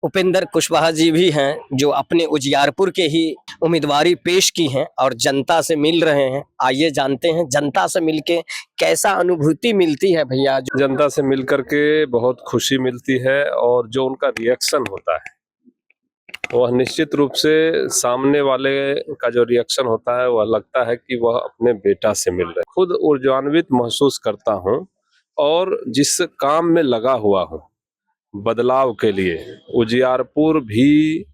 उपेंद्र कुशवाहा जी भी हैं जो अपने उजियारपुर के ही उम्मीदवारी पेश की हैं और जनता से मिल रहे हैं। आइए जानते हैं जनता से मिलके कैसा अनुभूति मिलती है भैया। जनता से मिलकर के बहुत खुशी मिलती है और जो उनका रिएक्शन होता है वह निश्चित रूप से सामने वाले का जो रिएक्शन होता है वह लगता है कि वह अपने बेटा से मिल रहे हैं। खुद ऊर्जान्वित महसूस करता हूं और जिस काम में लगा हुआ हूं बदलाव के लिए, उजियारपुर भी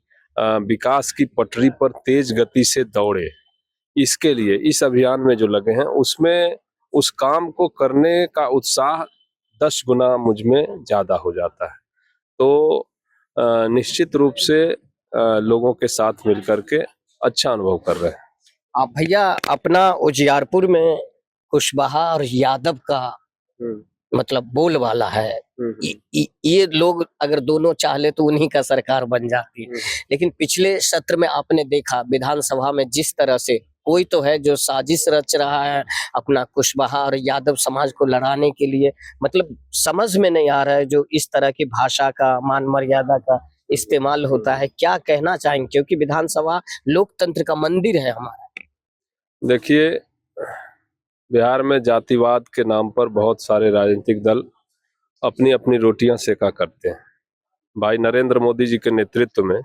विकास की पटरी पर तेज गति से दौड़े, इसके लिए इस अभियान में जो लगे हैं उसमें उस काम को करने का उत्साह 10 गुना मुझ में ज्यादा हो जाता है। तो निश्चित रूप से लोगों के साथ मिलकर के अच्छा अनुभव कर रहे हैं। आप भैया अपना उजियारपुर में कुशवाहा और यादव का मतलब बोलबाला है। ये लोग अगर दोनों चाहले तो उन्हीं का सरकार बन जाती। लेकिन पिछले सत्र में आपने देखा विधानसभा में जिस तरह से कोई तो है जो साजिश रच रहा है अपना कुशवाहा और यादव समाज को लड़ाने के लिए, मतलब समझ में नहीं आ रहा है जो इस तरह की भाषा का मान मर्यादा का इस्तेमाल होता है। क्या कहना चाहेंगे, क्योंकि विधानसभा लोकतंत्र का मंदिर है हमारा। देखिए, बिहार में जातिवाद के नाम पर बहुत सारे राजनीतिक दल अपनी अपनी रोटियां सेका करते हैं। भाई नरेंद्र मोदी जी के नेतृत्व में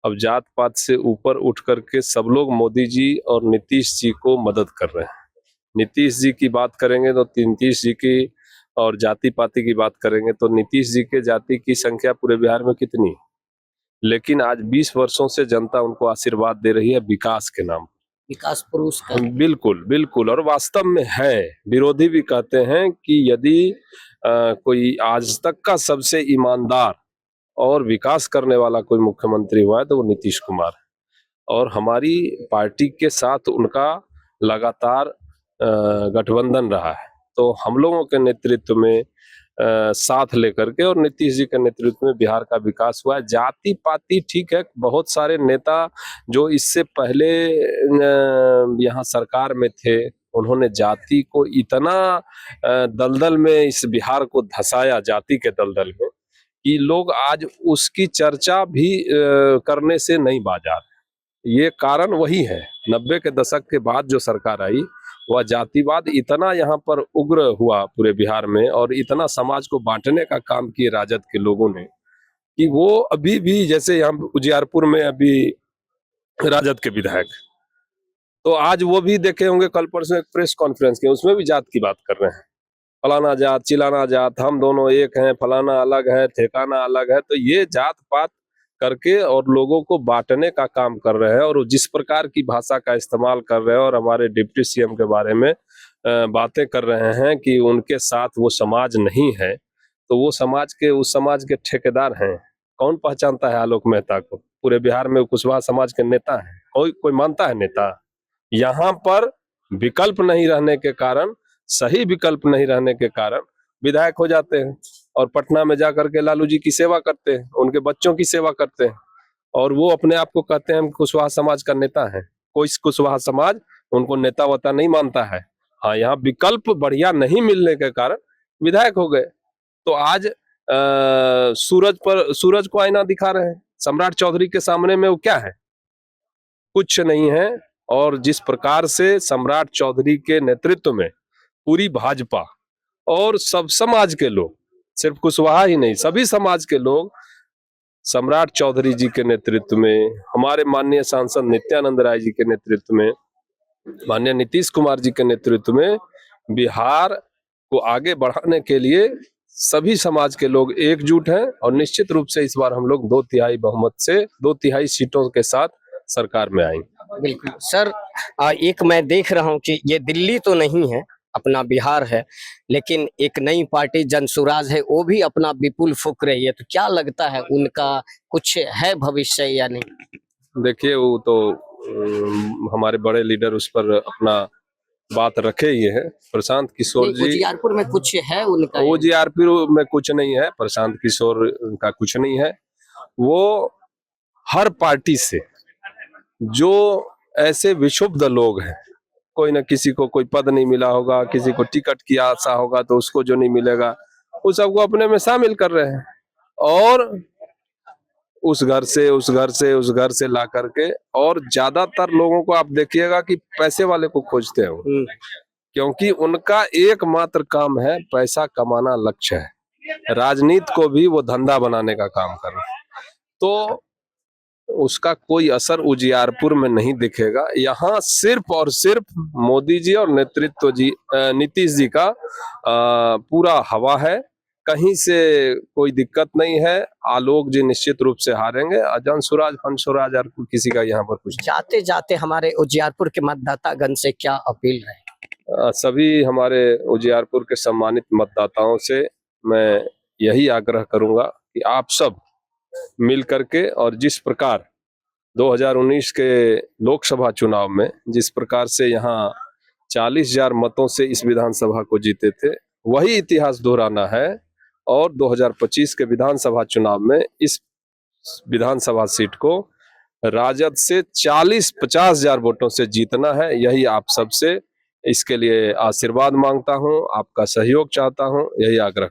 अब जात पात से ऊपर उठ करके सब लोग मोदी जी और नीतीश जी को मदद कर रहे हैं। नीतीश जी की बात करेंगे तो नीतीश जी की, और जाति पाति की बात करेंगे तो नीतीश जी के जाति की संख्या पूरे बिहार में कितनी है, लेकिन आज 20 वर्षों से जनता उनको आशीर्वाद दे रही है विकास के नाम। विकास पुरुष का बिल्कुल बिल्कुल, और वास्तव में है। विरोधी भी कहते हैं कि यदि कोई आज तक का सबसे ईमानदार और विकास करने वाला कोई मुख्यमंत्री हुआ है तो वो नीतीश कुमार है। और हमारी पार्टी के साथ उनका लगातार गठबंधन रहा है। तो हम लोगों के नेतृत्व में साथ लेकर के और नीतीश जी के नेतृत्व में बिहार का विकास हुआ है। जाति पाति ठीक है, बहुत सारे नेता जो इससे पहले यहाँ सरकार में थे उन्होंने जाति को इतना दलदल में इस बिहार को धंसाया, जाति के दलदल में, कि लोग आज उसकी चर्चा भी करने से नहीं बाज आ रहे। ये कारण वही है, 90 के दशक के बाद जो सरकार आई वह जातिवाद इतना यहाँ पर उग्र हुआ पूरे बिहार में और इतना समाज को बांटने का काम किए राजद के लोगों ने कि वो अभी भी, जैसे यहाँ उजियारपुर में अभी राजद के विधायक, तो आज वो भी देखे होंगे कल परसों एक प्रेस कॉन्फ्रेंस के, उसमें भी जात की बात कर रहे हैं। फलाना जात, चिलाना जात, हम दोनों एक हैं, फलाना अलग है, ठेकाना अलग है। तो ये जात पात करके और लोगों को बांटने का काम कर रहे हैं और जिस प्रकार की भाषा का इस्तेमाल कर रहे हैं और हमारे डिप्टी सीएम के बारे में बातें कर रहे हैं कि उनके साथ वो समाज नहीं है, तो वो समाज के, उस समाज के ठेकेदार हैं। कौन पहचानता है आलोक मेहता को? पूरे बिहार में कुशवाहा समाज के नेता हैं, कोई मानता है नेता? यहाँ पर विकल्प नहीं रहने के कारण, सही विकल्प नहीं रहने के कारण विधायक हो जाते हैं और पटना में जाकर के लालू जी की सेवा करते हैं, उनके बच्चों की सेवा करते हैं और वो अपने आप को कहते हैं कुशवाहा समाज का नेता है। कोई कुशवाहा समाज उनको नेता वता नहीं मानता है। हाँ, यहाँ विकल्प बढ़िया नहीं मिलने के कारण विधायक हो गए। तो आज सूरज को आईना दिखा रहे हैं। सम्राट चौधरी के सामने में वो क्या है? कुछ नहीं है। और जिस प्रकार से सम्राट चौधरी के नेतृत्व में पूरी भाजपा और सब समाज के लोग, सिर्फ कुशवाहा ही नहीं, सभी समाज के लोग सम्राट चौधरी जी के नेतृत्व में, हमारे माननीय सांसद नित्यानंद राय जी के नेतृत्व में, माननीय नीतीश कुमार जी के नेतृत्व में बिहार को आगे बढ़ाने के लिए सभी समाज के लोग एकजुट हैं और निश्चित रूप से इस बार हम लोग 2/3 बहुमत से 2/3 सीटों के साथ सरकार में आएंगे। बिल्कुल सर, एक मैं देख रहा हूँ कि ये दिल्ली तो नहीं है, अपना बिहार है, लेकिन एक नई पार्टी जनसुराज है, वो भी अपना विपुल फूंक रही है। तो क्या लगता है उनका कुछ है भविष्य या नहीं? देखिए, वो तो हमारे बड़े लीडर उस पर अपना बात रखे ही है। प्रशांत किशोर जी, उजियारपुर में कुछ है उनका? उजियारपुर में कुछ नहीं है, प्रशांत किशोर का कुछ नहीं है। वो हर पार्टी से जो ऐसे विक्षुब्ध लोग हैं, कोई न किसी को कोई पद नहीं मिला होगा, किसी को टिकट की आशा होगा तो उसको जो नहीं मिलेगा, वो सबको अपने में शामिल कर रहे हैं। और उस घर से उस घर से उस घर से ला करके, और ज्यादातर लोगों को आप देखिएगा कि पैसे वाले को खोजते हैं वो, क्योंकि उनका एकमात्र काम है पैसा कमाना, लक्ष्य है। राजनीति को भी वो धंधा बनाने का काम कर रहे हैं, तो उसका कोई असर उजियारपुर में नहीं दिखेगा। यहाँ सिर्फ और सिर्फ मोदी जी और नीतीश जी का पूरा हवा है। कहीं से कोई दिक्कत नहीं है। आलोक जी निश्चित रूप से हारेंगे। अजन सुराज फनसुराज और किसी का यहाँ पर कुछ नहीं। जाते जाते हमारे उजियारपुर के मतदातागण से क्या अपील रहे? सभी हमारे उजियारपुर के सम्मानित मतदाताओं से मैं यही आग्रह करूंगा कि आप सब मिल करके, और जिस प्रकार 2019 के लोकसभा चुनाव में जिस प्रकार से यहाँ 40,000 मतों से इस विधानसभा को जीते थे, वही इतिहास दोहराना है। और 2025 के विधानसभा चुनाव में इस विधानसभा सीट को राजद से 40-50 हजार वोटों से जीतना है। यही आप सबसे इसके लिए आशीर्वाद मांगता हूं, आपका सहयोग चाहता हूं, यही आग्रह